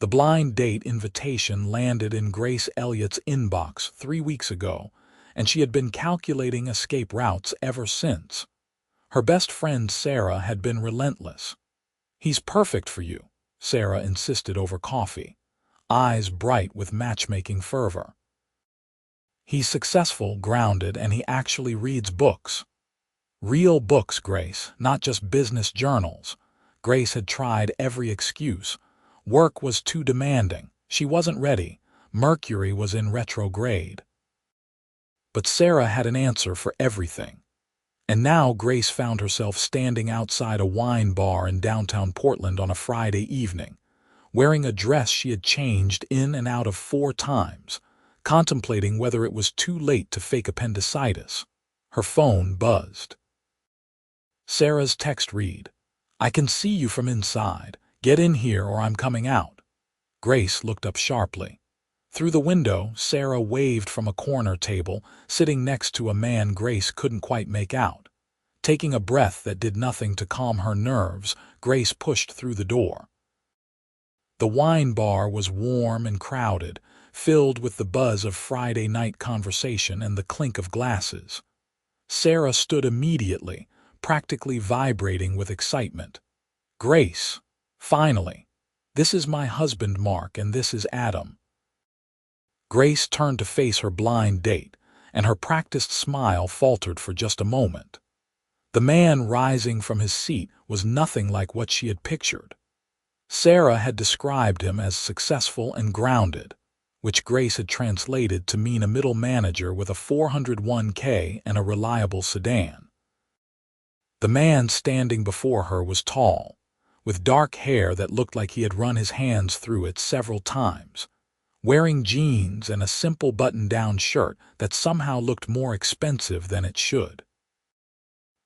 The blind date invitation landed in Grace Elliott's inbox 3 weeks ago, and she had been calculating escape routes ever since. Her best friend Sarah had been relentless. "He's perfect for you," Sarah insisted over coffee, eyes bright with matchmaking fervor. "He's successful, grounded, and he actually reads books." Real books, Grace, not just business journals. Grace had tried every excuse. Work was too demanding. She wasn't ready. Mercury was in retrograde. But Sarah had an answer for everything. And now Grace found herself standing outside a wine bar in downtown Portland on a Friday evening, wearing a dress she had changed in and out of 4 times, contemplating whether it was too late to fake appendicitis. Her phone buzzed. Sarah's text read, "I can see you from inside. Get in here or I'm coming out." Grace looked up sharply. Through the window, Sarah waved from a corner table, sitting next to a man Grace couldn't quite make out. Taking a breath that did nothing to calm her nerves, Grace pushed through the door. The wine bar was warm and crowded, filled with the buzz of Friday night conversation and the clink of glasses. Sarah stood immediately, practically vibrating with excitement. "Grace, finally. This is my husband, Mark, and this is Adam." Grace turned to face her blind date, and her practiced smile faltered for just a moment. The man rising from his seat was nothing like what she had pictured. Sarah had described him as successful and grounded, which Grace had translated to mean a middle manager with a 401k and a reliable sedan. The man standing before her was tall, with dark hair that looked like he had run his hands through it several times, wearing jeans and a simple button-down shirt that somehow looked more expensive than it should.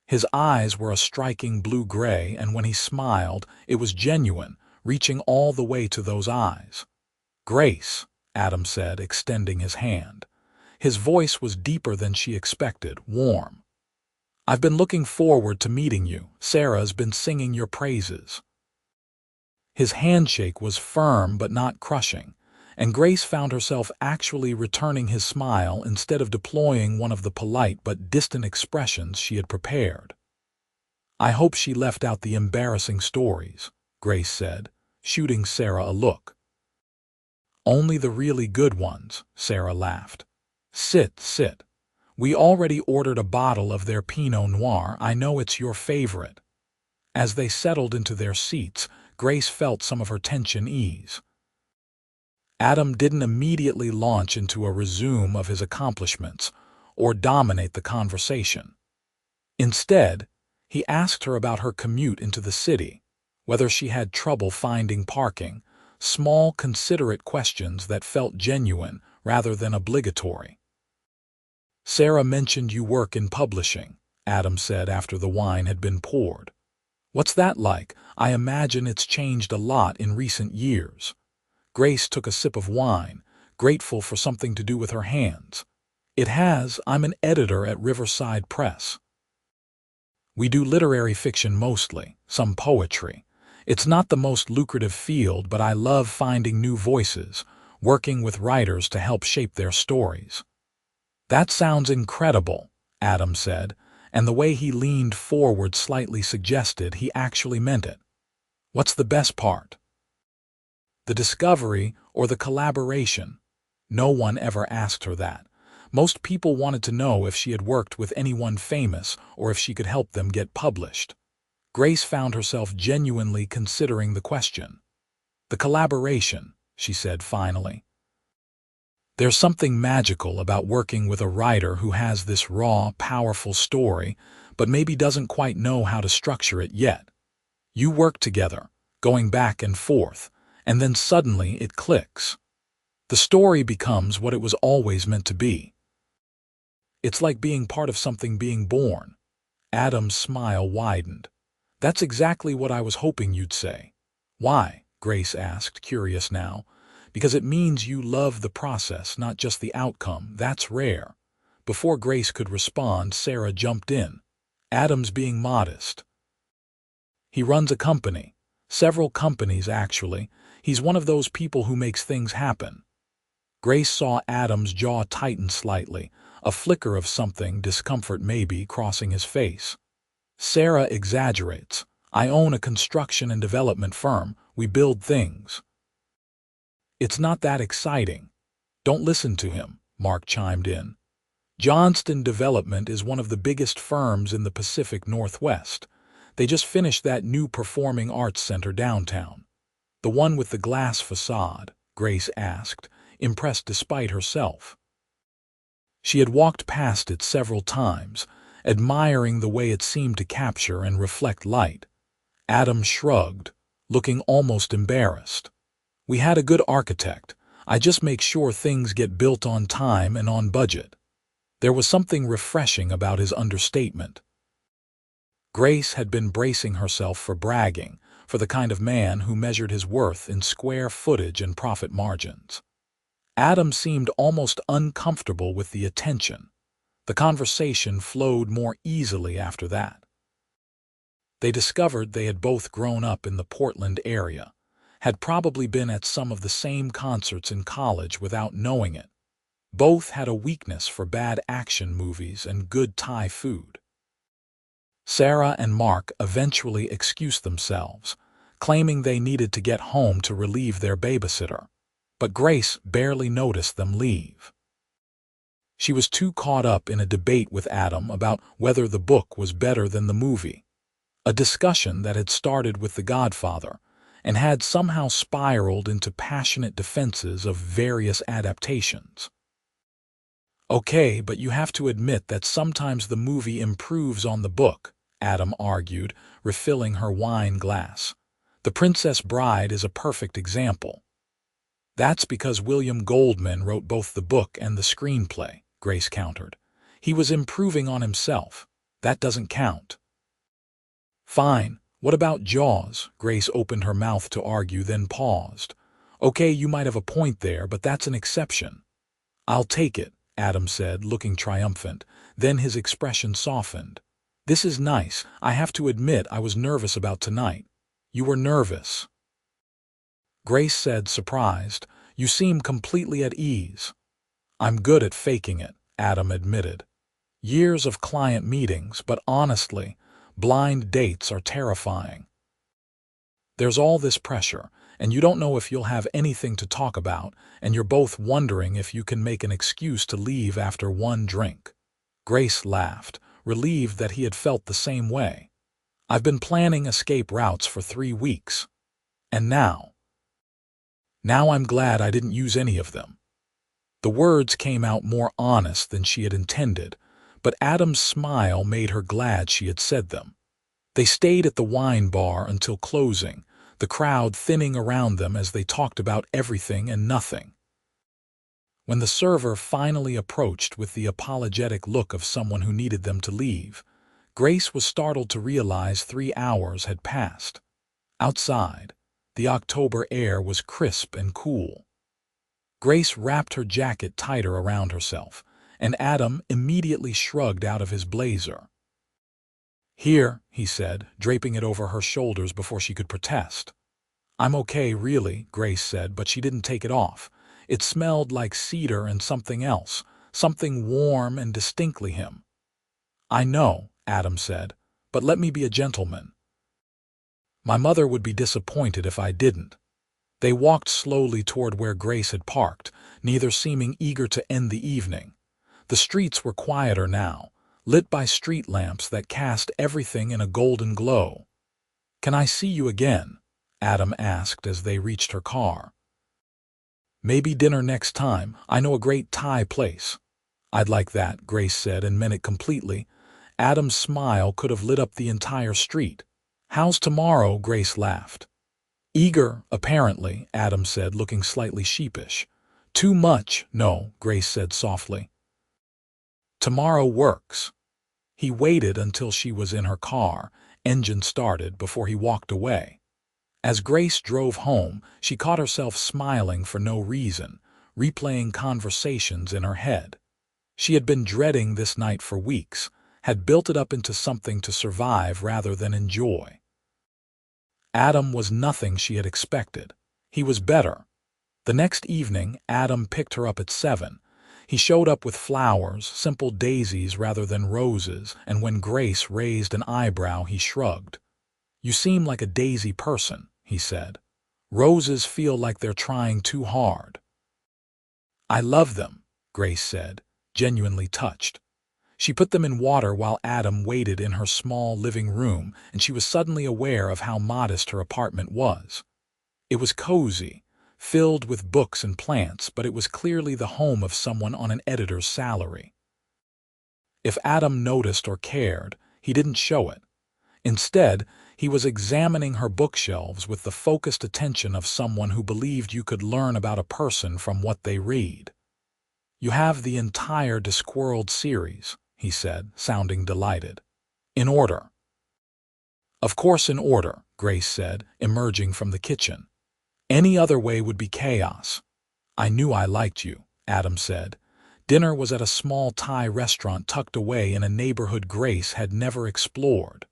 His eyes were a striking blue-gray, and when he smiled, it was genuine, reaching all the way to those eyes. "Grace," Adam said, extending his hand. His voice was deeper than she expected, warm. "I've been looking forward to meeting you. Sarah's been singing your praises." His handshake was firm but not crushing, and Grace found herself actually returning his smile instead of deploying one of the polite but distant expressions she had prepared. "I hope she left out the embarrassing stories," Grace said, shooting Sarah a look. "Only the really good ones," Sarah laughed. "Sit, sit. We already ordered a bottle of their Pinot Noir. I know it's your favorite." As they settled into their seats, Grace felt some of her tension ease. Adam didn't immediately launch into a resume of his accomplishments or dominate the conversation. Instead, he asked her about her commute into the city, whether she had trouble finding parking, small, considerate questions that felt genuine rather than obligatory. "Sarah mentioned you work in publishing," Adam said after the wine had been poured. "What's that like? I imagine it's changed a lot in recent years." Grace took a sip of wine, grateful for something to do with her hands. "It has. I'm an editor at Riverside Press. We do literary fiction mostly, some poetry. It's not the most lucrative field, but I love finding new voices, working with writers to help shape their stories." "That sounds incredible," Adam said, and the way he leaned forward slightly suggested he actually meant it. "What's the best part?" "The discovery or the collaboration?" No one ever asked her that. Most people wanted to know if she had worked with anyone famous or if she could help them get published. Grace found herself genuinely considering the question. "The collaboration," she said finally. "There's something magical about working with a writer who has this raw, powerful story, but maybe doesn't quite know how to structure it yet. You work together, going back and forth, and then suddenly it clicks. The story becomes what it was always meant to be. It's like being part of something being born." Adam's smile widened. "That's exactly what I was hoping you'd say." "Why?" Grace asked, curious now. "Because it means you love the process, not just the outcome. That's rare." Before Grace could respond, Sarah jumped in. "Adam's being modest. He runs a company. Several companies, actually. He's one of those people who makes things happen. Grace saw Adam's jaw tighten slightly, a flicker of something, discomfort maybe, crossing his face. Sarah exaggerates. I own a construction and development firm. We build things. It's not that exciting. Don't listen to him, Mark chimed in. Johnston Development is one of the biggest firms in the Pacific Northwest. They just finished that new performing arts center downtown. The one with the glass facade, Grace asked, impressed despite herself. She had walked past it several times, admiring the way it seemed to capture and reflect light. Adam shrugged, looking almost embarrassed. We had a good architect. I just make sure things get built on time and on budget. There was something refreshing about his understatement. Grace had been bracing herself for bragging, for the kind of man who measured his worth in square footage and profit margins. Adam seemed almost uncomfortable with the attention. The conversation flowed more easily after that. They discovered they had both grown up in the Portland area, had probably been at some of the same concerts in college without knowing it. Both had a weakness for bad action movies and good Thai food. Sarah and Mark eventually excused themselves, claiming they needed to get home to relieve their babysitter, but Grace barely noticed them leave. She was too caught up in a debate with Adam about whether the book was better than the movie, a discussion that had started with The Godfather and had somehow spiraled into passionate defenses of various adaptations. Okay, but you have to admit that sometimes the movie improves on the book, Adam argued, refilling her wine glass. The Princess Bride is a perfect example. That's because William Goldman wrote both the book and the screenplay, Grace countered. He was improving on himself. That doesn't count. Fine. What about Jaws? Grace opened her mouth to argue, then paused. Okay, you might have a point there, but that's an exception. I'll take it, Adam said, looking triumphant. Then his expression softened. This is nice. I have to admit I was nervous about tonight. You were nervous? Grace said, surprised. You seem completely at ease. I'm good at faking it, Adam admitted. Years of client meetings, but honestly, blind dates are terrifying. There's all this pressure, and you don't know if you'll have anything to talk about, and you're both wondering if you can make an excuse to leave after one drink. Grace laughed, relieved that he had felt the same way. I've been planning escape routes for 3 weeks. And now I'm glad I didn't use any of them. The words came out more honest than she had intended, but Adam's smile made her glad she had said them. They stayed at the wine bar until closing, the crowd thinning around them as they talked about everything and nothing. When the server finally approached with the apologetic look of someone who needed them to leave, Grace was startled to realize 3 hours had passed. Outside, the October air was crisp and cool. Grace wrapped her jacket tighter around herself, and Adam immediately shrugged out of his blazer. Here, he said, draping it over her shoulders before she could protest. I'm okay, really, Grace said, but she didn't take it off. It smelled like cedar and something else, something warm and distinctly him. I know, Adam said, but let me be a gentleman. My mother would be disappointed if I didn't. They walked slowly toward where Grace had parked, neither seeming eager to end the evening. The streets were quieter now, lit by street lamps that cast everything in a golden glow. Can I see you again? Adam asked as they reached her car. Maybe dinner next time. I know a great Thai place. I'd like that, Grace said, and meant it completely. Adam's smile could have lit up the entire street. How's tomorrow? Grace laughed. Eager, apparently, Adam said, looking slightly sheepish. Too much, no, Grace said softly. Tomorrow works. He waited until she was in her car, engine started, before he walked away. As Grace drove home, she caught herself smiling for no reason, replaying conversations in her head. She had been dreading this night for weeks, had built it up into something to survive rather than enjoy. Adam was nothing she had expected. He was better. The next evening, Adam picked her up at 7. He showed up with flowers, simple daisies rather than roses, and when Grace raised an eyebrow, he shrugged. "You seem like a daisy person," he said. "Roses feel like they're trying too hard." "I love them," Grace said, genuinely touched. She put them in water while Adam waited in her small living room, and she was suddenly aware of how modest her apartment was. It was cozy, filled with books and plants, but it was clearly the home of someone on an editor's salary. If Adam noticed or cared, he didn't show it. Instead, he was examining her bookshelves with the focused attention of someone who believed you could learn about a person from what they read. "You have the entire Discworld series," he said, sounding delighted. "In order." "Of course in order," Grace said, emerging from the kitchen. "Any other way would be chaos." "I knew I liked you," Adam said. Dinner was at a small Thai restaurant tucked away in a neighborhood Grace had never explored.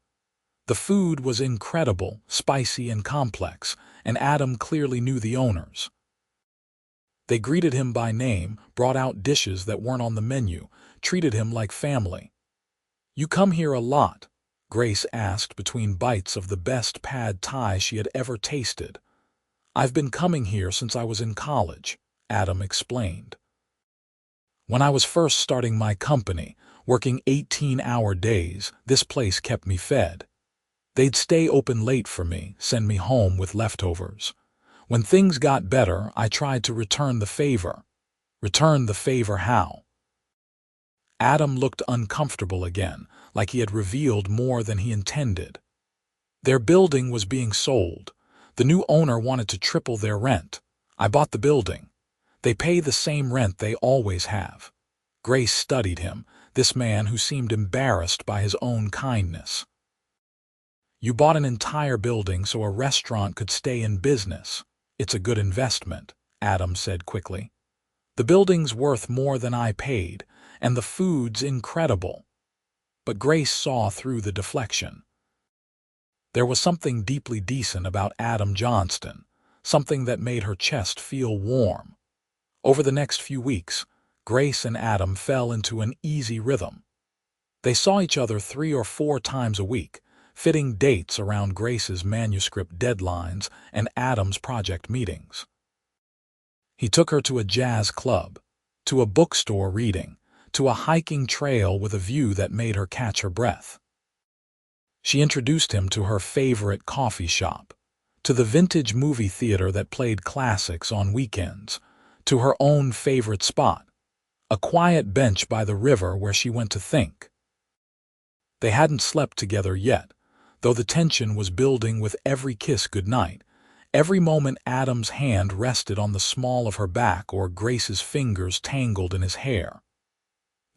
The food was incredible, spicy and complex, and Adam clearly knew the owners. They greeted him by name, brought out dishes that weren't on the menu, treated him like family. "You come here a lot?" Grace asked between bites of the best pad Thai she had ever tasted. "I've been coming here since I was in college," Adam explained. "When I was first starting my company, working 18-hour days, this place kept me fed. They'd stay open late for me, send me home with leftovers. When things got better, I tried to return the favor." "Return the favor how?" Adam looked uncomfortable again, like he had revealed more than he intended. "Their building was being sold. The new owner wanted to triple their rent. I bought the building. They pay the same rent they always have." Grace studied him, this man who seemed embarrassed by his own kindness. "You bought an entire building so a restaurant could stay in business. It's a good investment," Adam said quickly. "The building's worth more than I paid, and the food's incredible." But Grace saw through the deflection. There was something deeply decent about Adam Johnston, something that made her chest feel warm. Over the next few weeks, Grace and Adam fell into an easy rhythm. They saw each other 3 or 4 times a week, fitting dates around Grace's manuscript deadlines and Adam's project meetings. He took her to a jazz club, to a bookstore reading, to a hiking trail with a view that made her catch her breath. She introduced him to her favorite coffee shop, to the vintage movie theater that played classics on weekends, to her own favorite spot, a quiet bench by the river where she went to think. They hadn't slept together yet, though the tension was building with every kiss goodnight, every moment Adam's hand rested on the small of her back or Grace's fingers tangled in his hair.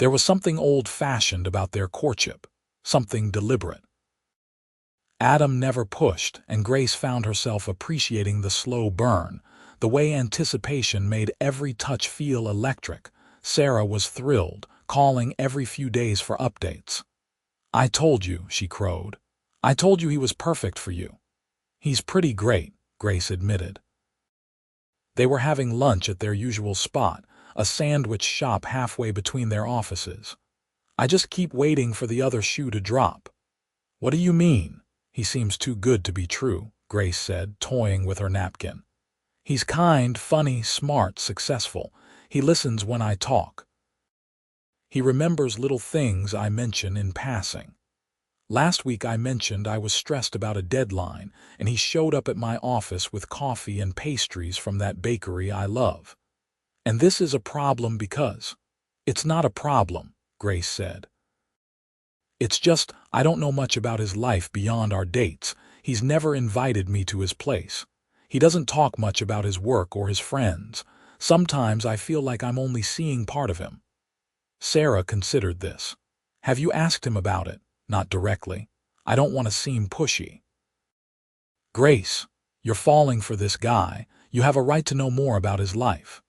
There was something old-fashioned about their courtship, something deliberate. Adam never pushed, and Grace found herself appreciating the slow burn, the way anticipation made every touch feel electric. Sarah was thrilled, calling every few days for updates. "I told you," she crowed. "I told you he was perfect for you." "He's pretty great," Grace admitted. They were having lunch at their usual spot, a sandwich shop halfway between their offices. "I just keep waiting for the other shoe to drop." "What do you mean?" "He seems too good to be true," Grace said, toying with her napkin. "He's kind, funny, smart, successful. He listens when I talk. He remembers little things I mention in passing. Last week I mentioned I was stressed about a deadline, and he showed up at my office with coffee and pastries from that bakery I love. And this is a problem because—" "It's not a problem," Grace said. "It's just I don't know much about his life beyond our dates. He's never invited me to his place. He doesn't talk much about his work or his friends. Sometimes I feel like I'm only seeing part of him." Sarah considered this. "Have you asked him about it?" "Not directly. I don't want to seem pushy." "Grace, you're falling for this guy. You have a right to know more about his life."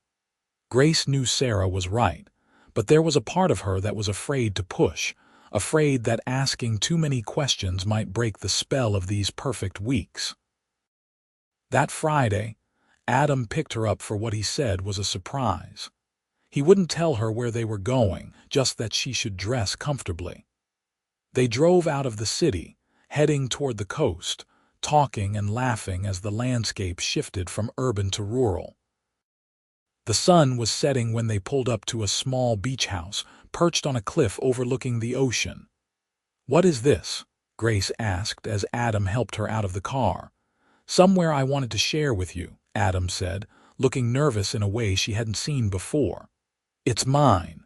Grace knew Sarah was right, but there was a part of her that was afraid to push, afraid that asking too many questions might break the spell of these perfect weeks. That Friday, Adam picked her up for what he said was a surprise. He wouldn't tell her where they were going, just that she should dress comfortably. They drove out of the city, heading toward the coast, talking and laughing as the landscape shifted from urban to rural. The sun was setting when they pulled up to a small beach house, perched on a cliff overlooking the ocean. "What is this?" Grace asked as Adam helped her out of the car. "Somewhere I wanted to share with you," Adam said, looking nervous in a way she hadn't seen before. "It's mine.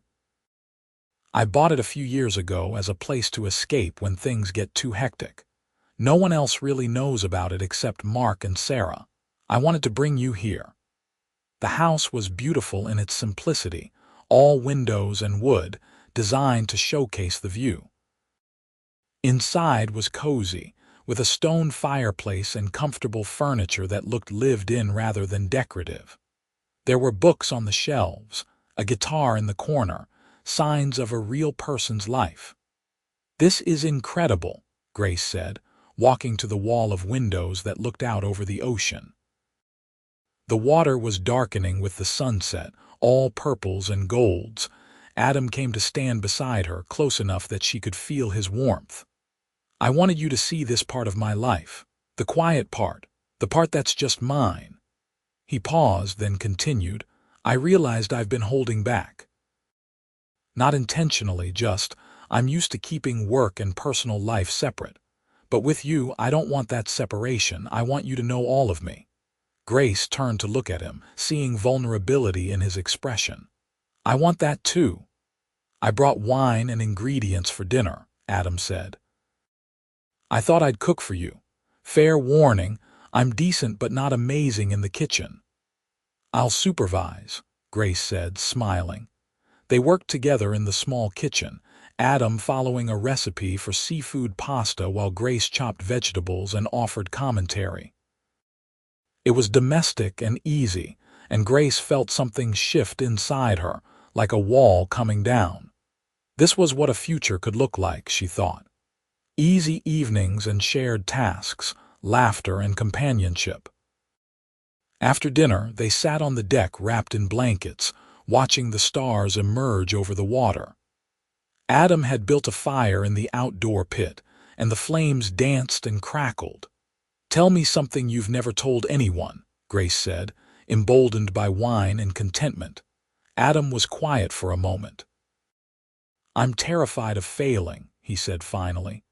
I bought it a few years ago as a place to escape when things get too hectic. No one else really knows about it except Mark and Sarah. I wanted to bring you here." The house was beautiful in its simplicity, all windows and wood, designed to showcase the view. Inside was cozy, with a stone fireplace and comfortable furniture that looked lived in rather than decorative. There were books on the shelves, a guitar in the corner, signs of a real person's life. "This is incredible," Grace said, walking to the wall of windows that looked out over the ocean. The water was darkening with the sunset, all purples and golds. Adam came to stand beside her, close enough that she could feel his warmth. "I wanted you to see this part of my life, the quiet part, the part that's just mine." He paused, then continued, "I realized I've been holding back. Not intentionally, just, I'm used to keeping work and personal life separate. But with you, I don't want that separation. I want you to know all of me." Grace turned to look at him, seeing vulnerability in his expression. "I want that too." "I brought wine and ingredients for dinner," Adam said. "I thought I'd cook for you. Fair warning, I'm decent but not amazing in the kitchen." "I'll supervise," Grace said, smiling. They worked together in the small kitchen, Adam following a recipe for seafood pasta while Grace chopped vegetables and offered commentary. It was domestic and easy, and Grace felt something shift inside her, like a wall coming down. This was what a future could look like, she thought. Easy evenings and shared tasks, laughter and companionship. After dinner, they sat on the deck wrapped in blankets, watching the stars emerge over the water. Adam had built a fire in the outdoor pit, and the flames danced and crackled. "Tell me something you've never told anyone," Grace said, emboldened by wine and contentment. Adam was quiet for a moment. "I'm terrified of failing," he said finally.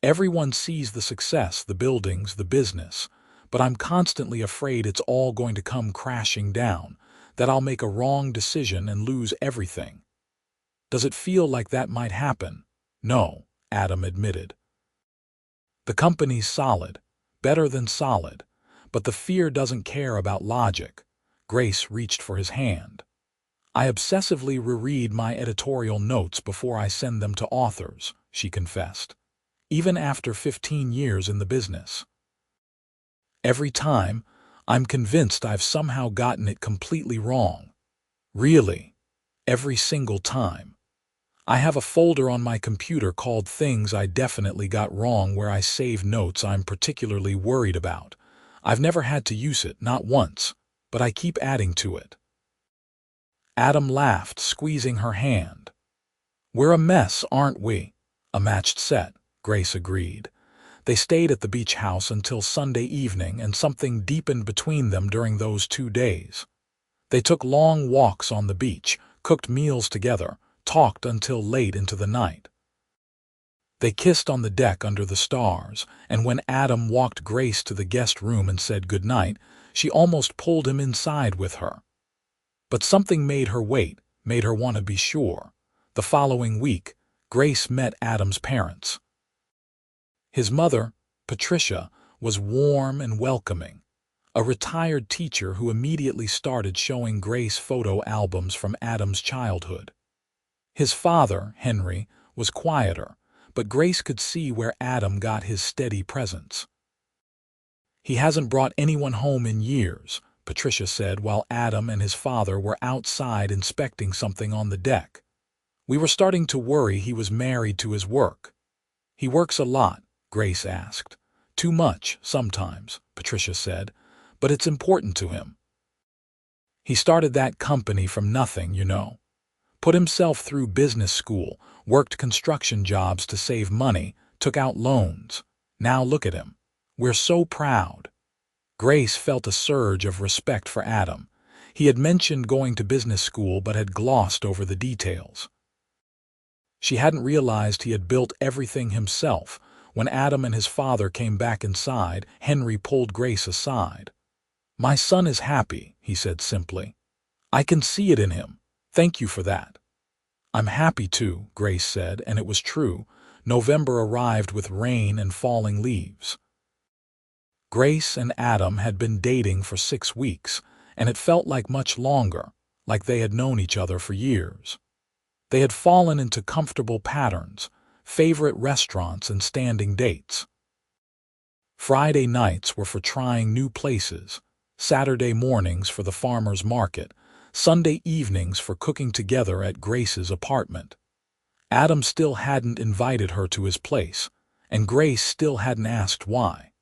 "Everyone sees the success, the buildings, the business, but I'm constantly afraid it's all going to come crashing down, that I'll make a wrong decision and lose everything." "Does it feel like that might happen?" "No," Adam admitted. "The company's solid, better than solid, but the fear doesn't care about logic." Grace reached for his hand. "I obsessively reread my editorial notes before I send them to authors," she confessed, "even after 15 years in the business. Every time, I'm convinced I've somehow gotten it completely wrong. Really, every single time. I have a folder on my computer called Things I Definitely Got Wrong where I save notes I'm particularly worried about. I've never had to use it, not once, but I keep adding to it." Adam laughed, squeezing her hand. "We're a mess, aren't we?" "A matched set," Grace agreed. They stayed at the beach house until Sunday evening, and something deepened between them during those 2 days. They took long walks on the beach, cooked meals together, talked until late into the night. They kissed on the deck under the stars, and when Adam walked Grace to the guest room and said goodnight, she almost pulled him inside with her. But something made her wait, made her want to be sure. The following week, Grace met Adam's parents. His mother, Patricia, was warm and welcoming, a retired teacher who immediately started showing Grace photo albums from Adam's childhood. His father, Henry, was quieter, but Grace could see where Adam got his steady presence. "He hasn't brought anyone home in years," Patricia said while Adam and his father were outside inspecting something on the deck. "We were starting to worry he was married to his work." "He works a lot?" Grace asked. "Too much, sometimes," Patricia said, "but it's important to him. He started that company from nothing, you know. Put himself through business school, worked construction jobs to save money, took out loans. Now look at him. We're so proud." Grace felt a surge of respect for Adam. He had mentioned going to business school but had glossed over the details. She hadn't realized he had built everything himself. When Adam and his father came back inside, Henry pulled Grace aside. "My son is happy," he said simply. "I can see it in him. Thank you for that." "I'm happy too," Grace said, and it was true. November arrived with rain and falling leaves. Grace and Adam had been dating for 6 weeks, and it felt like much longer, like they had known each other for years. They had fallen into comfortable patterns, favorite restaurants and standing dates. Friday nights were for trying new places, Saturday mornings for the farmer's market, Sunday evenings for cooking together at Grace's apartment. Adam still hadn't invited her to his place, and Grace still hadn't asked why.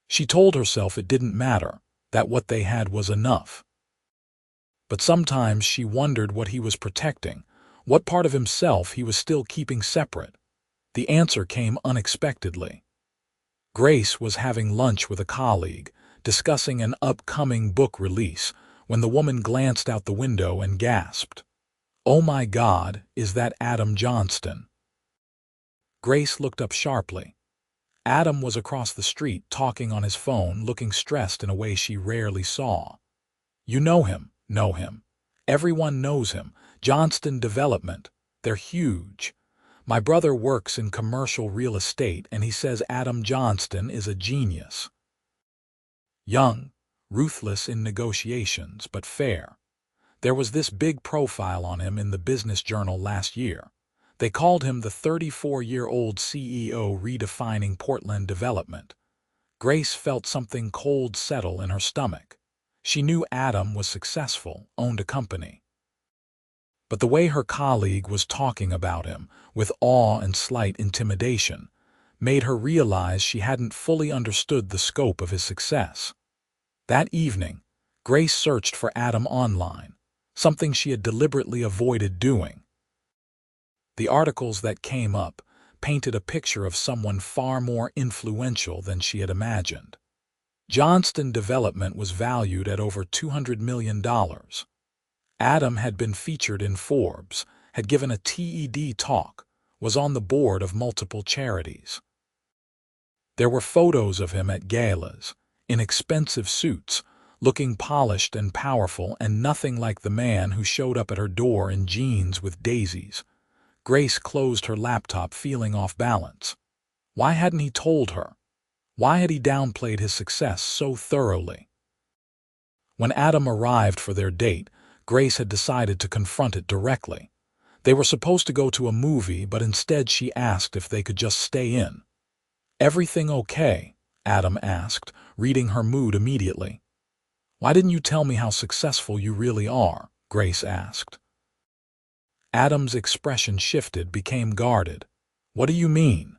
She told herself it didn't matter, that what they had was enough. But sometimes she wondered what he was protecting, what part of himself he was still keeping separate. The answer came unexpectedly. Grace was having lunch with a colleague, discussing an upcoming book release, when the woman glanced out the window and gasped, "Oh my God, is that Adam Johnston?" Grace looked up sharply. Adam was across the street talking on his phone, looking stressed in a way she rarely saw. "You know him, know him. Everyone knows him. Johnston Development. They're huge. My brother works in commercial real estate and he says Adam Johnston is a genius. Young, ruthless in negotiations, but fair. There was this big profile on him in the Business Journal last year. They called him the 34-year-old CEO redefining Portland development." Grace felt something cold settle in her stomach. She knew Adam was successful, owned a company. But the way her colleague was talking about him, with awe and slight intimidation, made her realize she hadn't fully understood the scope of his success. That evening, Grace searched for Adam online, something she had deliberately avoided doing. The articles that came up painted a picture of someone far more influential than she had imagined. Johnston Development was valued at over $200 million. Adam had been featured in Forbes, had given a TED talk, was on the board of multiple charities. There were photos of him at galas, in expensive suits, looking polished and powerful and nothing like the man who showed up at her door in jeans with daisies. Grace closed her laptop, feeling off balance. Why hadn't he told her? Why had he downplayed his success so thoroughly? When Adam arrived for their date, Grace had decided to confront it directly. They were supposed to go to a movie, but instead she asked if they could just stay in. "Everything okay?" Adam asked, reading her mood immediately. "Why didn't you tell me how successful you really are?" Grace asked. Adam's expression shifted, became guarded. "What do you mean?"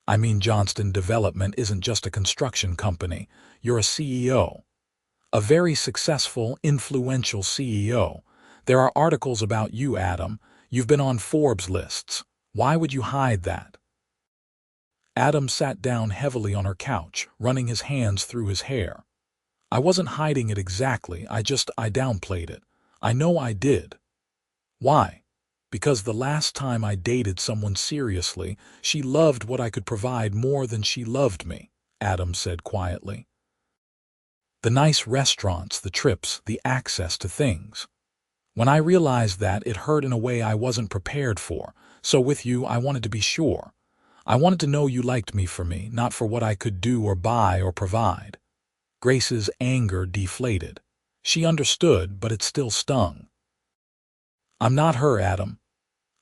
"I mean Johnston Development isn't just a construction company. You're a CEO. A very successful, influential CEO. There are articles about you, Adam. You've been on Forbes lists. Why would you hide that?" Adam sat down heavily on her couch, running his hands through his hair. "I wasn't hiding it exactly. I downplayed it. I know I did." "Why?" "Because the last time I dated someone seriously, she loved what I could provide more than she loved me," Adam said quietly. "The nice restaurants, the trips, the access to things. When I realized that, it hurt in a way I wasn't prepared for. So with you, I wanted to be sure. I wanted to know you liked me for me, not for what I could do or buy or provide." Grace's anger deflated. She understood, but it still stung. "I'm not her, Adam."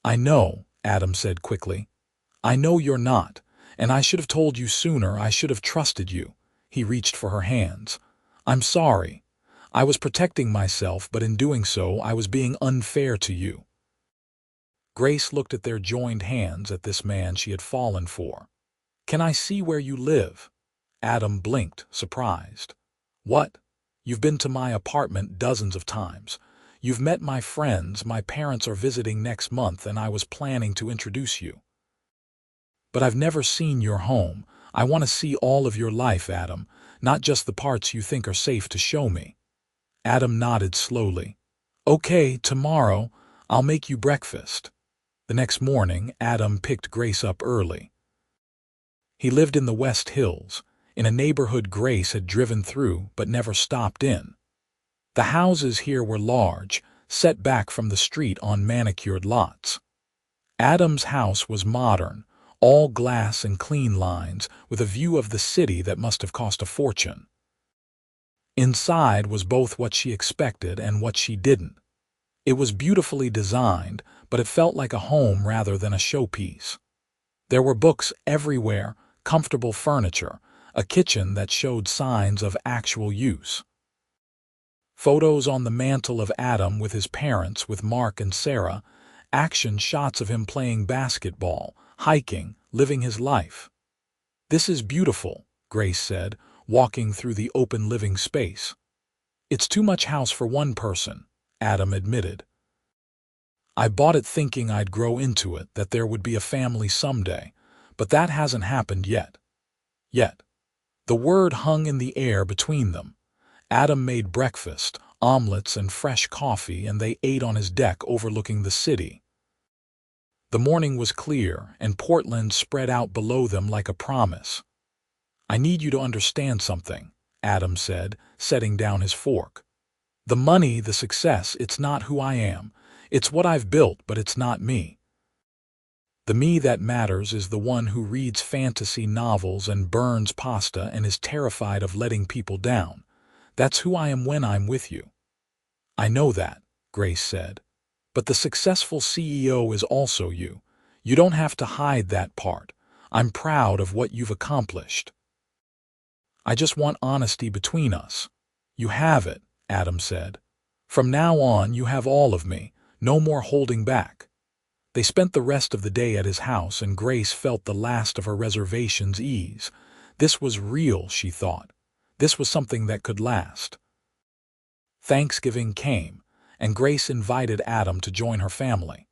"I know," Adam said quickly. "I know you're not, and I should have told you sooner. I should have trusted you." He reached for her hands. "I'm sorry. I was protecting myself, but in doing so, I was being unfair to you." Grace looked at their joined hands, at this man she had fallen for. "Can I see where you live?" Adam blinked, surprised. "What? You've been to my apartment dozens of times. You've met my friends, my parents are visiting next month, and I was planning to introduce you. But I've never seen your home. I want to see all of your life, Adam, not just the parts you think are safe to show me. Adam nodded slowly. Okay, tomorrow, I'll make you breakfast. The next morning, Adam picked Grace up early. He lived in the West Hills, in a neighborhood Grace had driven through but never stopped in. The houses here were large, set back from the street on manicured lots. Adam's house was modern, all glass and clean lines, with a view of the city that must have cost a fortune. Inside was both what she expected and what she didn't. It was beautifully designed, but it felt like a home rather than a showpiece. There were books everywhere, comfortable furniture, a kitchen that showed signs of actual use. Photos on the mantle of Adam with his parents, with Mark and Sarah, action shots of him playing basketball, hiking, living his life. This is beautiful, Grace said, walking through the open living space. It's too much house for one person, Adam admitted. I bought it thinking I'd grow into it, that there would be a family someday, but that hasn't happened yet. Yet. The word hung in the air between them. Adam made breakfast, omelets and fresh coffee, and they ate on his deck overlooking the city. The morning was clear, and Portland spread out below them like a promise. I need you to understand something, Adam said, setting down his fork. The money, the success, it's not who I am. It's what I've built, but it's not me. The me that matters is the one who reads fantasy novels and burns pasta and is terrified of letting people down. That's who I am when I'm with you. I know that, Grace said. But the successful CEO is also you. You don't have to hide that part. I'm proud of what you've accomplished. I just want honesty between us. You have it, Adam said. From now on, you have all of me. No more holding back. They spent the rest of the day at his house, and Grace felt the last of her reservations ease. This was real, she thought. This was something that could last. Thanksgiving came, and Grace invited Adam to join her family.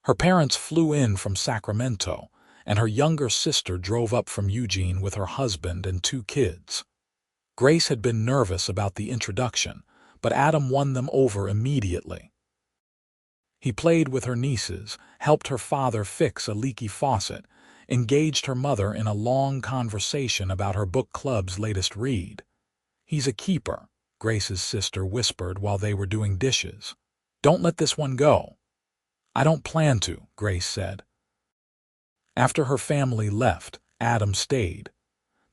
Her parents flew in from Sacramento, and her younger sister drove up from Eugene with her husband and 2 kids. Grace had been nervous about the introduction, but Adam won them over immediately. He played with her nieces, helped her father fix a leaky faucet, engaged her mother in a long conversation about her book club's latest read. He's a keeper, Grace's sister whispered while they were doing dishes. Don't let this one go. I don't plan to, Grace said. After her family left, Adam stayed.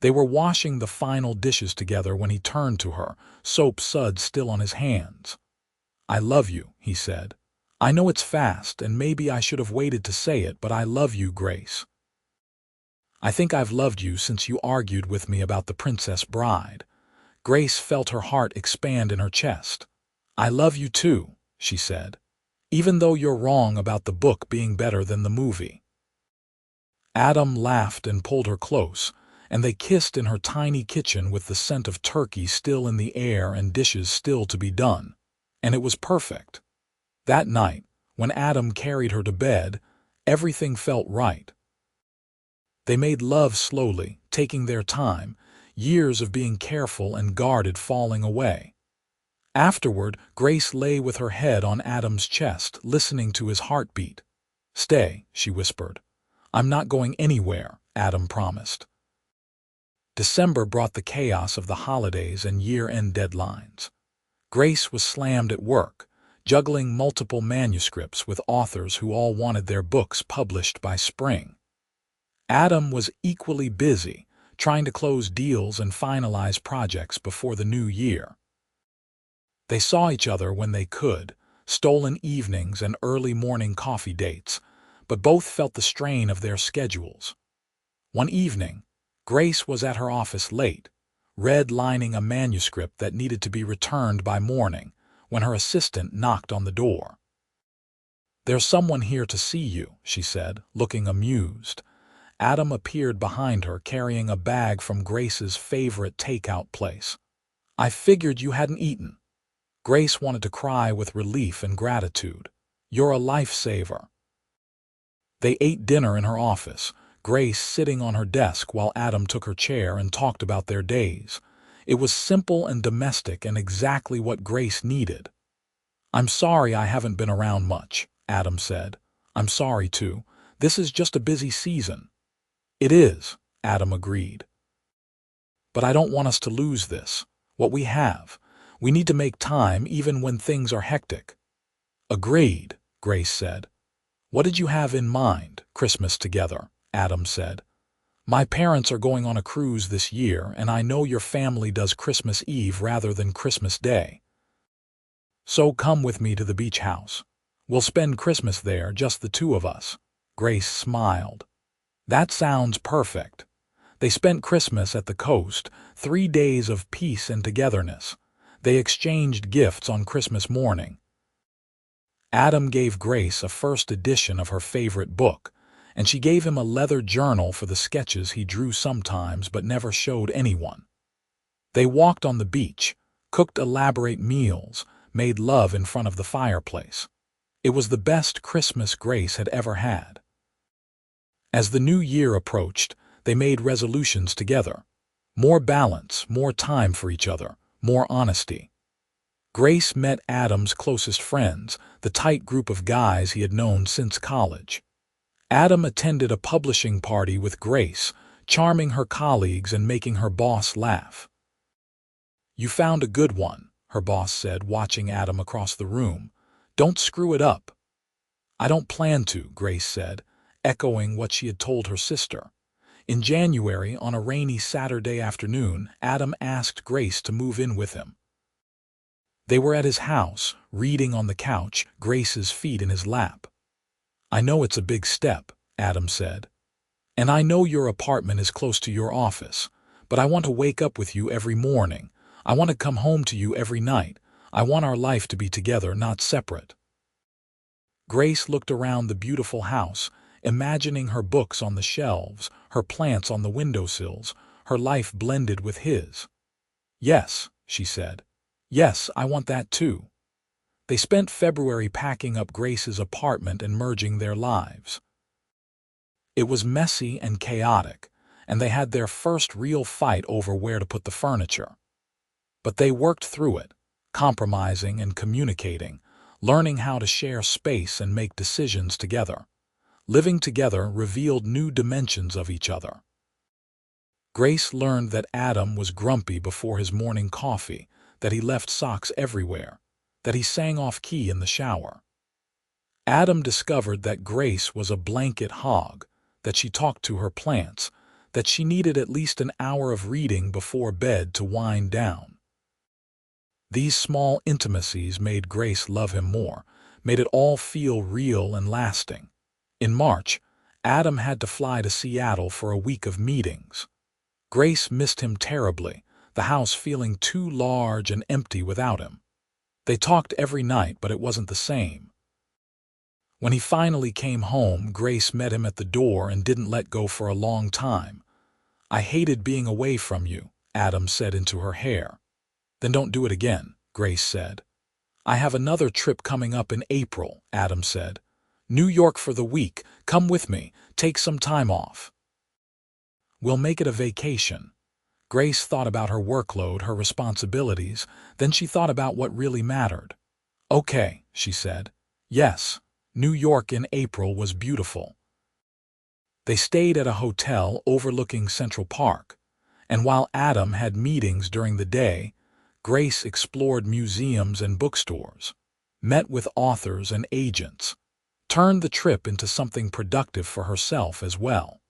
They were washing the final dishes together when he turned to her, soap suds still on his hands. I love you, he said. I know it's fast, and maybe I should have waited to say it, but I love you, Grace. I think I've loved you since you argued with me about The Princess Bride. Grace felt her heart expand in her chest. I love you too, she said, even though you're wrong about the book being better than the movie. Adam laughed and pulled her close, and they kissed in her tiny kitchen with the scent of turkey still in the air and dishes still to be done. And it was perfect. That night, when Adam carried her to bed, everything felt right. They made love slowly, taking their time, years of being careful and guarded falling away. Afterward, Grace lay with her head on Adam's chest, listening to his heartbeat. Stay, she whispered. I'm not going anywhere, Adam promised. December brought the chaos of the holidays and year-end deadlines. Grace was slammed at work, juggling multiple manuscripts with authors who all wanted their books published by spring. Adam was equally busy, trying to close deals and finalize projects before the new year. They saw each other when they could, stolen evenings and early morning coffee dates, but both felt the strain of their schedules. One evening, Grace was at her office late, redlining a manuscript that needed to be returned by morning, when her assistant knocked on the door. There's someone here to see you, she said, looking amused. Adam appeared behind her carrying a bag from Grace's favorite takeout place. I figured you hadn't eaten. Grace wanted to cry with relief and gratitude. You're a lifesaver. They ate dinner in her office, Grace sitting on her desk while Adam took her chair and talked about their days. It was simple and domestic and exactly what Grace needed. I'm sorry I haven't been around much, Adam said. I'm sorry too. This is just a busy season. It is, Adam agreed. But I don't want us to lose this. What we have. We need to make time even when things are hectic. Agreed, Grace said. What did you have in mind? Christmas together, Adam said. My parents are going on a cruise this year, and I know your family does Christmas Eve rather than Christmas Day. So come with me to the beach house. We'll spend Christmas there, just the two of us. Grace smiled. That sounds perfect. They spent Christmas at the coast, 3 days of peace and togetherness. They exchanged gifts on Christmas morning. Adam gave Grace a first edition of her favorite book, and she gave him a leather journal for the sketches he drew sometimes but never showed anyone. They walked on the beach, cooked elaborate meals, made love in front of the fireplace. It was the best Christmas Grace had ever had. As the new year approached, they made resolutions together. More balance, more time for each other, more honesty. Grace met Adam's closest friends, the tight group of guys he had known since college. Adam attended a publishing party with Grace, charming her colleagues and making her boss laugh. You found a good one, her boss said, watching Adam across the room. Don't screw it up. I don't plan to, Grace said, echoing what she had told her sister. In January, on a rainy Saturday afternoon, Adam asked Grace to move in with him. They were at his house, reading on the couch, Grace's feet in his lap. I know it's a big step, Adam said. And I know your apartment is close to your office, but I want to wake up with you every morning. I want to come home to you every night. I want our life to be together, not separate. Grace looked around the beautiful house, imagining her books on the shelves, her plants on the windowsills, her life blended with his. Yes, she said. Yes, I want that too. They spent February packing up Grace's apartment and merging their lives. It was messy and chaotic, and they had their first real fight over where to put the furniture. But they worked through it, compromising and communicating, learning how to share space and make decisions together. Living together revealed new dimensions of each other. Grace learned that Adam was grumpy before his morning coffee, that he left socks everywhere, that he sang off-key in the shower. Adam discovered that Grace was a blanket hog, that she talked to her plants, that she needed at least an hour of reading before bed to wind down. These small intimacies made Grace love him more, made it all feel real and lasting. In March, Adam had to fly to Seattle for a week of meetings. Grace missed him terribly, the house feeling too large and empty without him. They talked every night, but it wasn't the same. When he finally came home, Grace met him at the door and didn't let go for a long time. I hated being away from you, Adam said into her hair. Then don't do it again, Grace said. I have another trip coming up in April, Adam said. New York for the week. Come with me. Take some time off. We'll make it a vacation. Grace thought about her workload, her responsibilities, then she thought about what really mattered. Okay, she said. Yes, New York in April was beautiful. They stayed at a hotel overlooking Central Park, and while Adam had meetings during the day, Grace explored museums and bookstores, met with authors and agents, turned the trip into something productive for herself as well.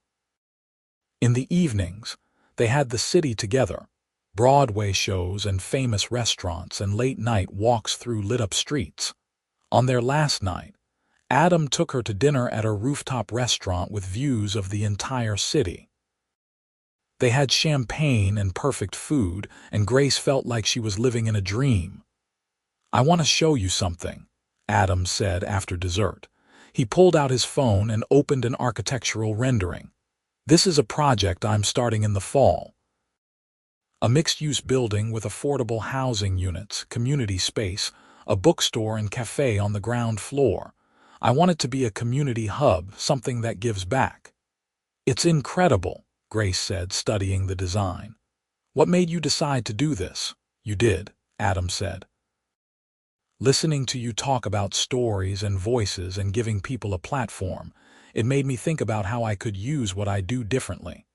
In the evenings, they had the city together, Broadway shows and famous restaurants and late-night walks through lit-up streets. On their last night, Adam took her to dinner at a rooftop restaurant with views of the entire city. They had champagne and perfect food, and Grace felt like she was living in a dream. I want to show you something, Adam said after dessert. He pulled out his phone and opened an architectural rendering. This is a project I'm starting in the fall. A mixed-use building with affordable housing units, community space, a bookstore and cafe on the ground floor. I want it to be a community hub, something that gives back. It's incredible, Grace said, studying the design. What made you decide to do this? You did, Adam said. Listening to you talk about stories and voices and giving people a platform, it made me think about how I could use what I do differently.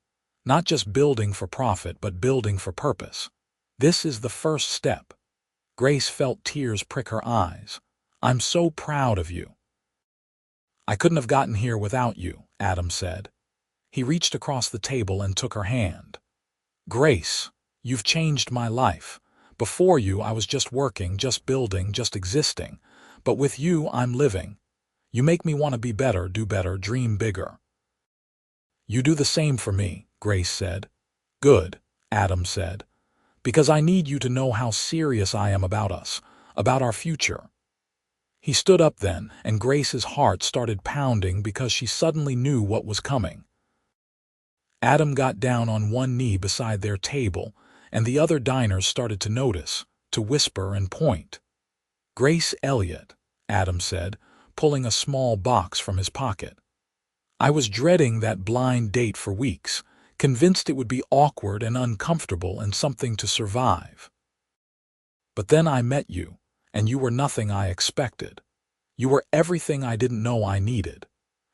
Not just building for profit, but building for purpose. This is the first step. Grace felt tears prick her eyes. I'm so proud of you. I couldn't have gotten here without you, Adam said. He reached across the table and took her hand. Grace, you've changed my life. Before you, I was just working, just building, just existing. But with you, I'm living. You make me want to be better, do better, dream bigger. You do the same for me, Grace said. Good, Adam said. Because I need you to know how serious I am about us, about our future. He stood up then, and Grace's heart started pounding because she suddenly knew what was coming. Adam got down on one knee beside their table, and the other diners started to notice, to whisper and point. Grace Elliott, Adam said, pulling a small box from his pocket. I was dreading that blind date for weeks, convinced it would be awkward and uncomfortable and something to survive. But then I met you, and you were nothing I expected. You were everything I didn't know I needed.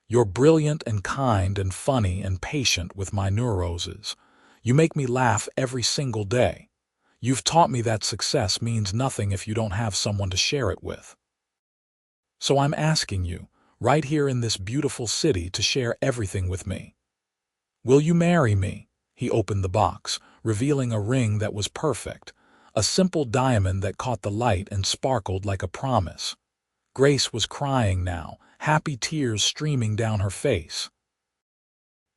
You're brilliant and kind and funny and patient with my neuroses. You make me laugh every single day. You've taught me that success means nothing if you don't have someone to share it with. So I'm asking you, right here in this beautiful city, to share everything with me. Will you marry me? He opened the box, revealing a ring that was perfect, a simple diamond that caught the light and sparkled like a promise. Grace was crying now, happy tears streaming down her face.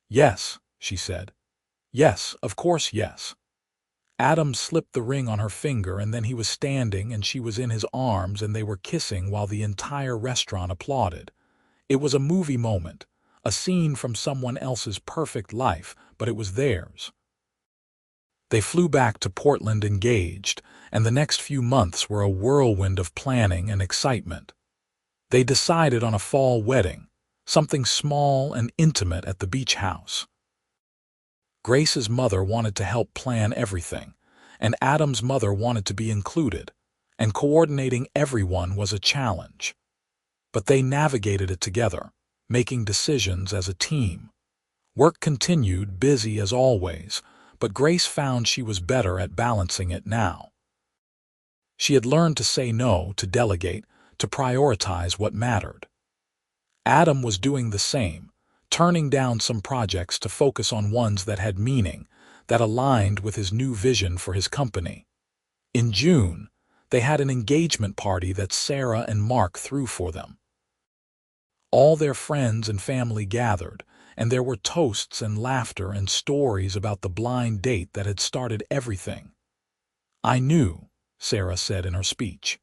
Yes, she said. Yes, of course, yes. Adam slipped the ring on her finger, and then he was standing and she was in his arms and they were kissing while the entire restaurant applauded. It was a movie moment, a scene from someone else's perfect life, but it was theirs. They flew back to Portland engaged, and the next few months were a whirlwind of planning and excitement. They decided on a fall wedding, something small and intimate at the beach house. Grace's mother wanted to help plan everything, and Adam's mother wanted to be included, and coordinating everyone was a challenge. But they navigated it together, making decisions as a team. Work continued, busy as always, but Grace found she was better at balancing it now. She had learned to say no, to delegate, to prioritize what mattered. Adam was doing the same, turning down some projects to focus on ones that had meaning, that aligned with his new vision for his company. In June, they had an engagement party that Sarah and Mark threw for them. All their friends and family gathered, and there were toasts and laughter and stories about the blind date that had started everything. I knew, Sarah said in her speech.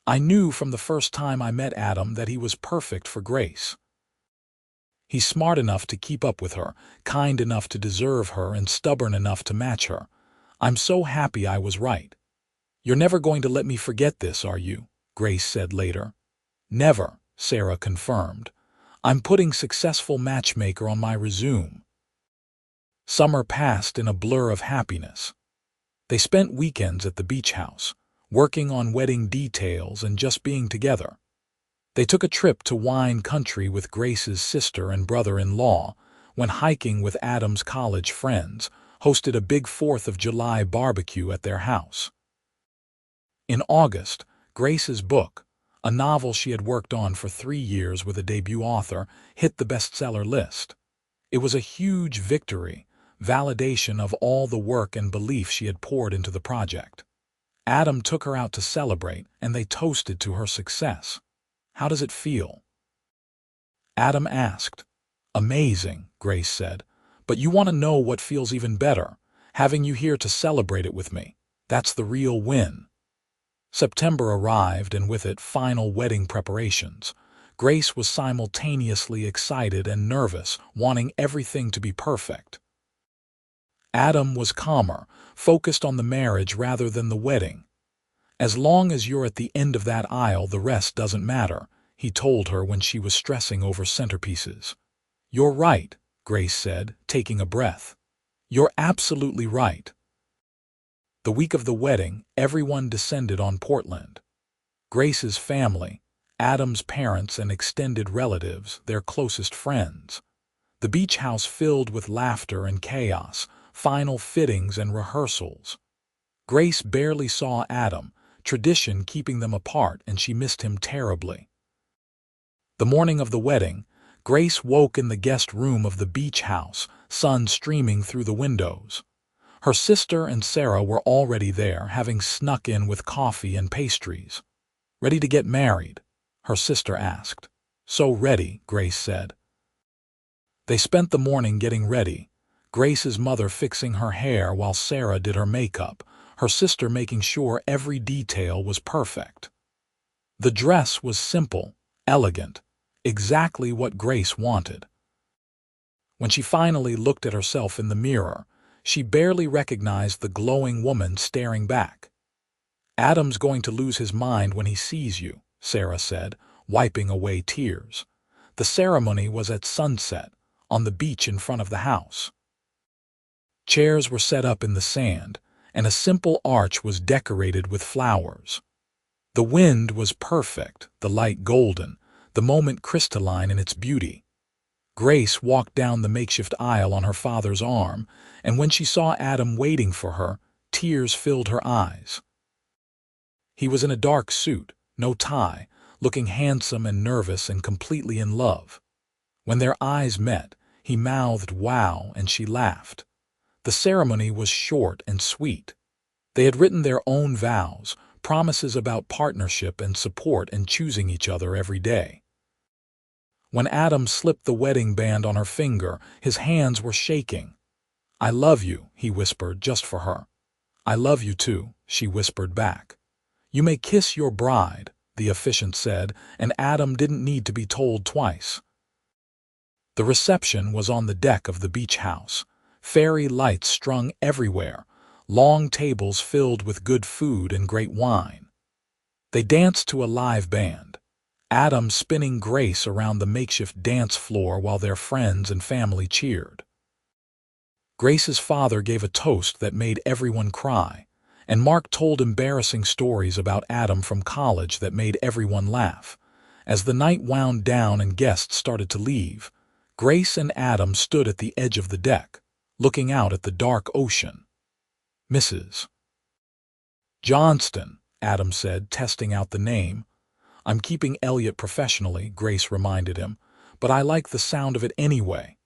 I knew from the first time I met Adam that he was perfect for Grace. He's smart enough to keep up with her, kind enough to deserve her, and stubborn enough to match her. I'm so happy I was right. You're never going to let me forget this, are you? Grace said later. Never, Sarah confirmed. I'm putting successful matchmaker on my resume. Summer passed in a blur of happiness. They spent weekends at the beach house, working on wedding details and just being together. They took a trip to wine country with Grace's sister and brother-in-law, went hiking with Adam's college friends, hosted a big 4th of July barbecue at their house. In August, Grace's book, a novel she had worked on for 3 years with a debut author, hit the bestseller list. It was a huge victory, validation of all the work and belief she had poured into the project. Adam took her out to celebrate, and they toasted to her success. How does it feel? Adam asked. Amazing, Grace said. But you want to know what feels even better? Having you here to celebrate it with me. That's the real win. September arrived, and with it final wedding preparations. Grace was simultaneously excited and nervous, wanting everything to be perfect. Adam was calmer, focused on the marriage rather than the wedding. "As long as you're at the end of that aisle, the rest doesn't matter," he told her when she was stressing over centerpieces. "You're right," Grace said, taking a breath. "You're absolutely right." The week of the wedding, everyone descended on Portland. Grace's family, Adam's parents and extended relatives, their closest friends. The beach house filled with laughter and chaos, final fittings and rehearsals. Grace barely saw Adam, tradition keeping them apart, and she missed him terribly. The morning of the wedding, Grace woke in the guest room of the beach house, sun streaming through the windows. Her sister and Sarah were already there, having snuck in with coffee and pastries. "Ready to get married?" her sister asked. "So ready," Grace said. They spent the morning getting ready, Grace's mother fixing her hair while Sarah did her makeup, her sister making sure every detail was perfect. The dress was simple, elegant, exactly what Grace wanted. When she finally looked at herself in the mirror, she barely recognized the glowing woman staring back. "Adam's going to lose his mind when he sees you," Sarah said, wiping away tears. The ceremony was at sunset, on the beach in front of the house. Chairs were set up in the sand, and a simple arch was decorated with flowers. The wind was perfect, the light golden, the moment crystalline in its beauty. Grace walked down the makeshift aisle on her father's arm, and when she saw Adam waiting for her, tears filled her eyes. He was in a dark suit, no tie, looking handsome and nervous and completely in love. When their eyes met, he mouthed "wow," and she laughed. The ceremony was short and sweet. They had written their own vows, promises about partnership and support and choosing each other every day. When Adam slipped the wedding band on her finger, his hands were shaking. "I love you," he whispered just for her. "I love you too," she whispered back. "You may kiss your bride," the officiant said, and Adam didn't need to be told twice. The reception was on the deck of the beach house, fairy lights strung everywhere, long tables filled with good food and great wine. They danced to a live band, Adam spinning Grace around the makeshift dance floor while their friends and family cheered. Grace's father gave a toast that made everyone cry, and Mark told embarrassing stories about Adam from college that made everyone laugh. As the night wound down and guests started to leave, Grace and Adam stood at the edge of the deck, looking out at the dark ocean. "Mrs. Johnston," Adam said, testing out the name. "I'm keeping Elliott professionally," Grace reminded him, "but I like the sound of it anyway."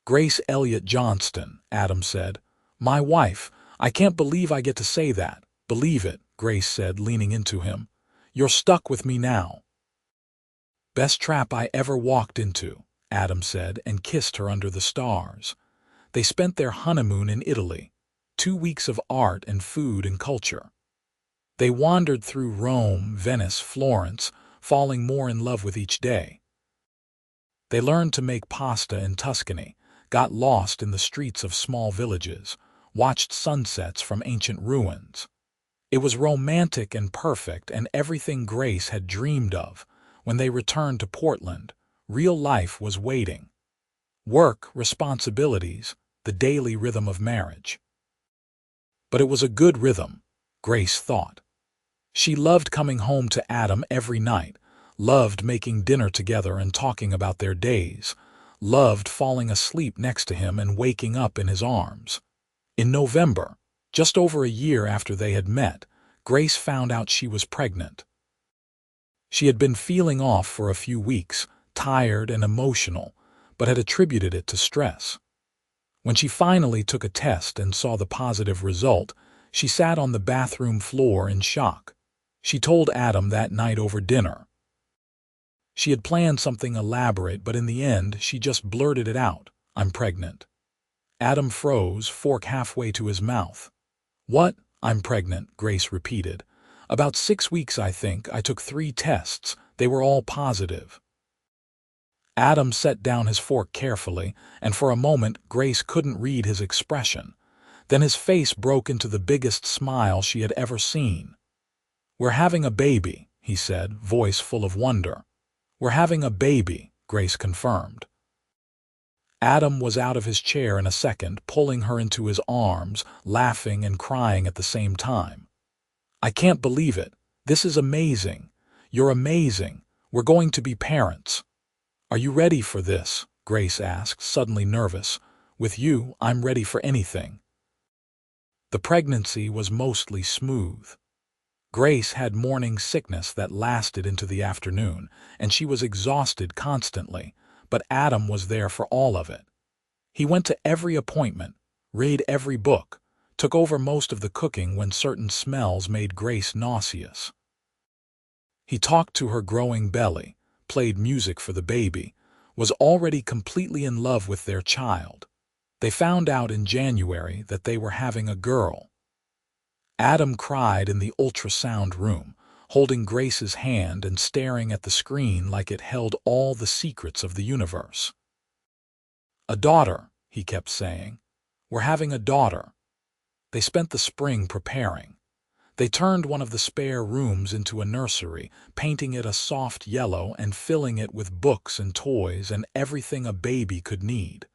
"Grace Elliott Johnston," Adam said. "My wife. I can't believe I get to say that." "Believe it," Grace said, leaning into him. "You're stuck with me now." "Best trap I ever walked into," Adam said, and kissed her under the stars. They spent their honeymoon in Italy, 2 weeks of art and food and culture. They wandered through Rome, Venice, Florence, falling more in love with each day. They learned to make pasta in Tuscany, got lost in the streets of small villages, watched sunsets from ancient ruins. It was romantic and perfect, and everything Grace had dreamed of. When they returned to Portland, real life was waiting. Work, responsibilities, the daily rhythm of marriage. But it was a good rhythm, Grace thought. She loved coming home to Adam every night, loved making dinner together and talking about their days, loved falling asleep next to him and waking up in his arms. In November, just over a year after they had met, Grace found out she was pregnant. She had been feeling off for a few weeks, tired and emotional, but had attributed it to stress. When she finally took a test and saw the positive result, she sat on the bathroom floor in shock. She told Adam that night over dinner. She had planned something elaborate, but in the end, she just blurted it out, "I'm pregnant." Adam froze, fork halfway to his mouth. "What? I'm pregnant," Grace repeated. "About 6 weeks, I think. I took 3 tests. They were all positive." Adam set down his fork carefully, and for a moment Grace couldn't read his expression. Then his face broke into the biggest smile she had ever seen. "We're having a baby," he said, voice full of wonder. "We're having a baby," Grace confirmed. Adam was out of his chair in a second, pulling her into his arms, laughing and crying at the same time. "I can't believe it. This is amazing. You're amazing. We're going to be parents." "Are you ready for this?" Grace asked, suddenly nervous. "With you, I'm ready for anything." The pregnancy was mostly smooth. Grace had morning sickness that lasted into the afternoon, and she was exhausted constantly, but Adam was there for all of it. He went to every appointment, read every book, took over most of the cooking when certain smells made Grace nauseous. He talked to her growing belly, played music for the baby, was already completely in love with their child. They found out in January that they were having a girl. Adam cried in the ultrasound room, holding Grace's hand and staring at the screen like it held all the secrets of the universe. "A daughter," he kept saying. "We're having a daughter." They spent the spring preparing. They turned one of the spare rooms into a nursery, painting it a soft yellow and filling it with books and toys and everything a baby could need.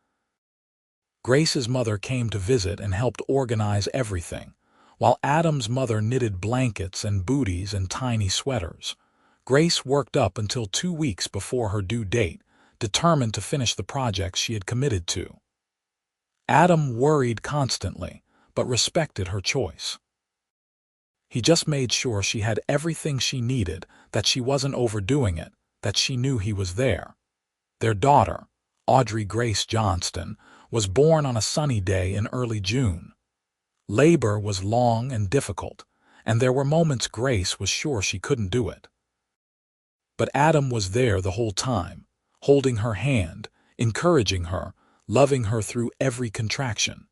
Grace's mother came to visit and helped organize everything, while Adam's mother knitted blankets and booties and tiny sweaters. Grace worked up until 2 weeks before her due date, determined to finish the projects she had committed to. Adam worried constantly, but respected her choice. He just made sure she had everything she needed, that she wasn't overdoing it, that she knew he was there. Their daughter, Audrey Grace Johnston, was born on a sunny day in early June. Labor was long and difficult, and there were moments Grace was sure she couldn't do it. But Adam was there the whole time, holding her hand, encouraging her, loving her through every contraction.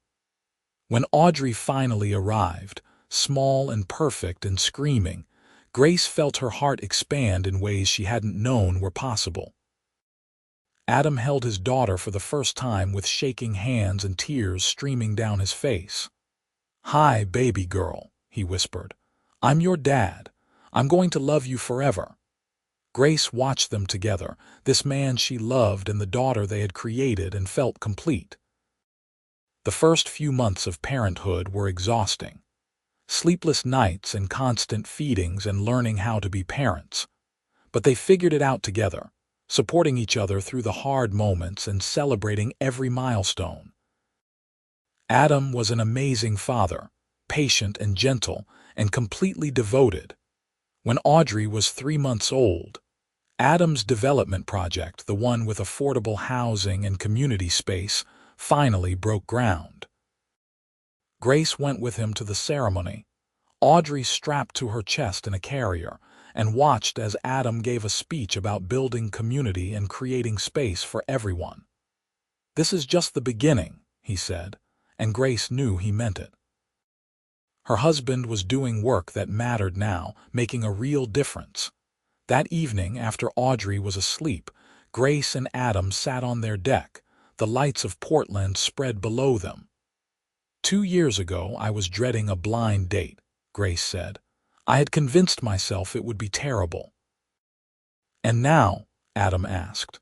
When Audrey finally arrived, small and perfect and screaming, Grace felt her heart expand in ways she hadn't known were possible. Adam held his daughter for the first time with shaking hands and tears streaming down his face. "Hi, baby girl," he whispered. "I'm your dad. I'm going to love you forever." Grace watched them together, this man she loved and the daughter they had created, and felt complete. The first few months of parenthood were exhausting. Sleepless nights and constant feedings and learning how to be parents. But they figured it out together, supporting each other through the hard moments and celebrating every milestone. Adam was an amazing father, patient and gentle, and completely devoted. When Audrey was 3 months old, Adam's development project, the one with affordable housing and community space, finally broke ground. Grace went with him to the ceremony, Audrey strapped to her chest in a carrier, and watched as Adam gave a speech about building community and creating space for everyone. "This is just the beginning," he said, and Grace knew he meant it. Her husband was doing work that mattered now, making a real difference. That evening, after Audrey was asleep, Grace and Adam sat on their deck, the lights of Portland spread below them. "2 years ago, I was dreading a blind date," Grace said. "I had convinced myself it would be terrible." "And now?" Adam asked.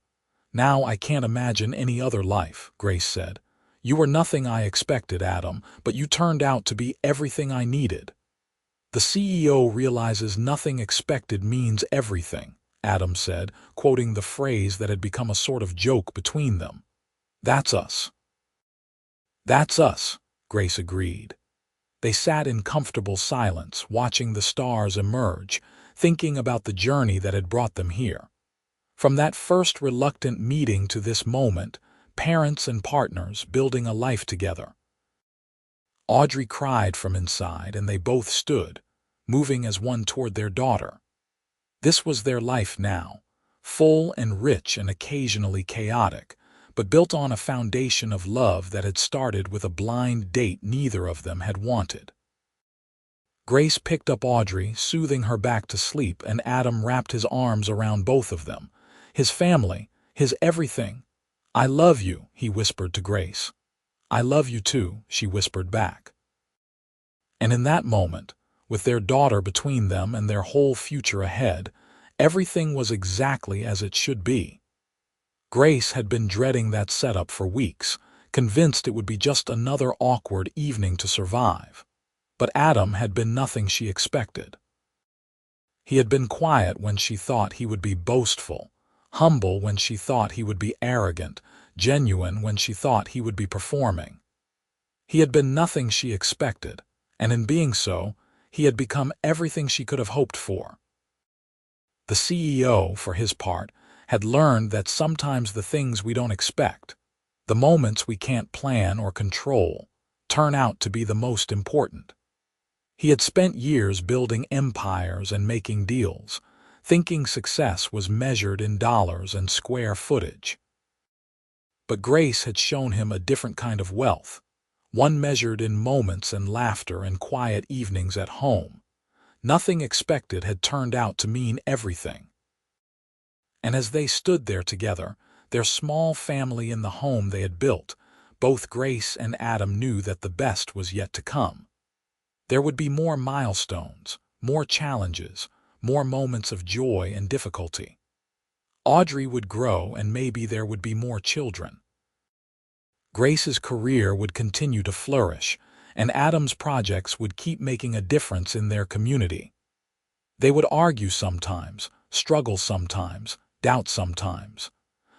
"Now I can't imagine any other life," Grace said. "You were nothing I expected, Adam, but you turned out to be everything I needed." "The CEO realizes nothing expected means everything," Adam said, quoting the phrase that had become a sort of joke between them. "That's us." "That's us," Grace agreed. They sat in comfortable silence, watching the stars emerge, thinking about the journey that had brought them here. From that first reluctant meeting to this moment, parents and partners building a life together. Audrey cried from inside, and they both stood, moving as one toward their daughter. This was their life now, full and rich and occasionally chaotic, but built on a foundation of love that had started with a blind date neither of them had wanted. Grace picked up Audrey, soothing her back to sleep, and Adam wrapped his arms around both of them. His family, his everything. "I love you," he whispered to Grace. "I love you too," she whispered back. And in that moment, with their daughter between them and their whole future ahead, everything was exactly as it should be. Grace had been dreading that setup for weeks, convinced it would be just another awkward evening to survive. But Adam had been nothing she expected. He had been quiet when she thought he would be boastful, humble when she thought he would be arrogant, genuine when she thought he would be performing. He had been nothing she expected, and in being so, he had become everything she could have hoped for. The CEO, for his part, had learned that sometimes the things we don't expect, the moments we can't plan or control, turn out to be the most important. He had spent years building empires and making deals, thinking success was measured in dollars and square footage. But Grace had shown him a different kind of wealth, one measured in moments and laughter and quiet evenings at home. Nothing expected had turned out to mean everything. And as they stood there together, their small family in the home they had built, both Grace and Adam knew that the best was yet to come. There would be more milestones, more challenges, more moments of joy and difficulty. Audrey would grow, and maybe there would be more children. Grace's career would continue to flourish, and Adam's projects would keep making a difference in their community. They would argue sometimes, struggle sometimes, doubt sometimes,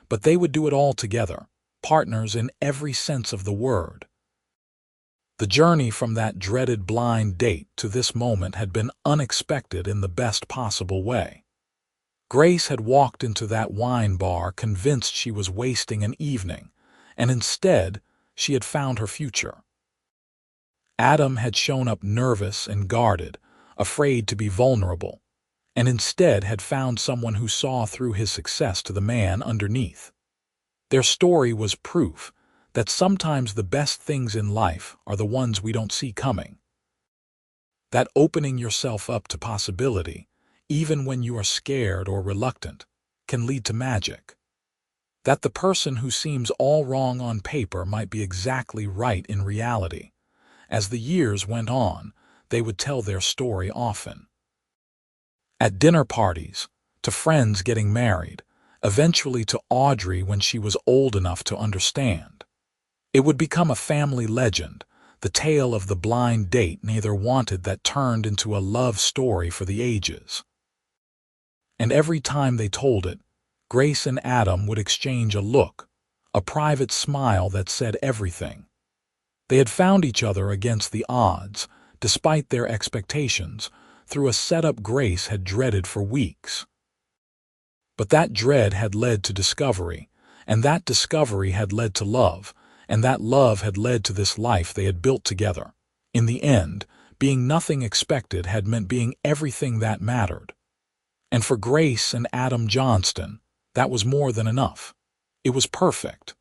but they would do it all together, partners in every sense of the word. The journey from that dreaded blind date to this moment had been unexpected in the best possible way. Grace had walked into that wine bar convinced she was wasting an evening, and instead she had found her future. Adam had shown up nervous and guarded, afraid to be vulnerable, and instead had found someone who saw through his success to the man underneath. Their story was proof that sometimes the best things in life are the ones we don't see coming. That opening yourself up to possibility, even when you are scared or reluctant, can lead to magic. That the person who seems all wrong on paper might be exactly right in reality. As the years went on, they would tell their story often. At dinner parties, to friends getting married, eventually to Audrey when she was old enough to understand. It would become a family legend, the tale of the blind date neither wanted that turned into a love story for the ages. And every time they told it, Grace and Adam would exchange a look, a private smile that said everything. They had found each other against the odds, despite their expectations, through a setup Grace had dreaded for weeks. But that dread had led to discovery, and that discovery had led to love, and that love had led to this life they had built together. In the end, being nothing expected had meant being everything that mattered. And for Grace and Adam Johnston, that was more than enough. It was perfect.